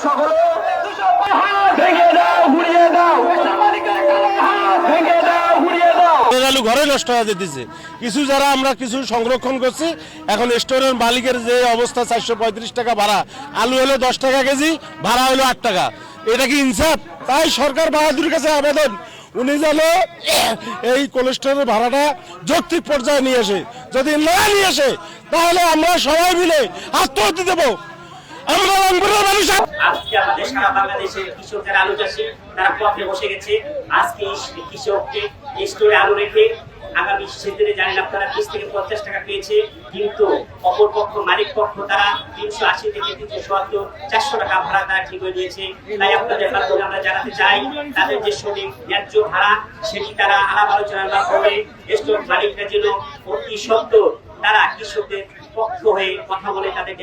সকলে ভেঙে দাও, ঘুরিয়ে দাও, ভেঙে দাও, ঘুরিয়ে দাও। আলু ঘরে নষ্ট হয়ে যেতেছে। কিছু যারা আমরা কিছু সংরক্ষণ করছি, এখন স্টোরের মালিকের যে অবস্থা 435 টাকা ভাড়া, আলু হলো 10 টাকা কেজি, ভাড়া হলো 8 টাকা। এটা কি ইনসাফ? তাই সরকার বাহাদুরের কাছে আবেদন, উনি যেন এই কোল্ড স্টোরের ভাড়াটা যৌক্তিক পর্যায়ে নিয়ে আসে। যদি না নিয়ে আসে তাহলে আমরা সবাই মিলে আত্মহত্যা দেবো। আমরা রংপুরের মানুষ। আজকে আমাদের সারা বাংলাদেশের কৃষকের আলু চাষি তারা পথে বসে গেছে। আজকে কৃষককে স্টোরে আলু রেখে আগামী শীতের জানেন আপনারা 30 থেকে 50 টাকা পেয়েছে, কিন্তু অপর পক্ষ মালিক পক্ষ তারা 380 থেকে 370 400 টাকা ভাড়া তারা ঠিক হয়ে দিয়েছে। তাই আপনাদের মাধ্যমে আমরা জানাতে চাই তাদের যে সঠিক ন্যায্য ভাড়া সেটি তারা আলাপ আলোচনার মাধ্যমে স্টোর মালিকরা যেন অতি সত্ত্বর তারা কৃষকদের পক্ষ হয়ে কথা বলে তাদের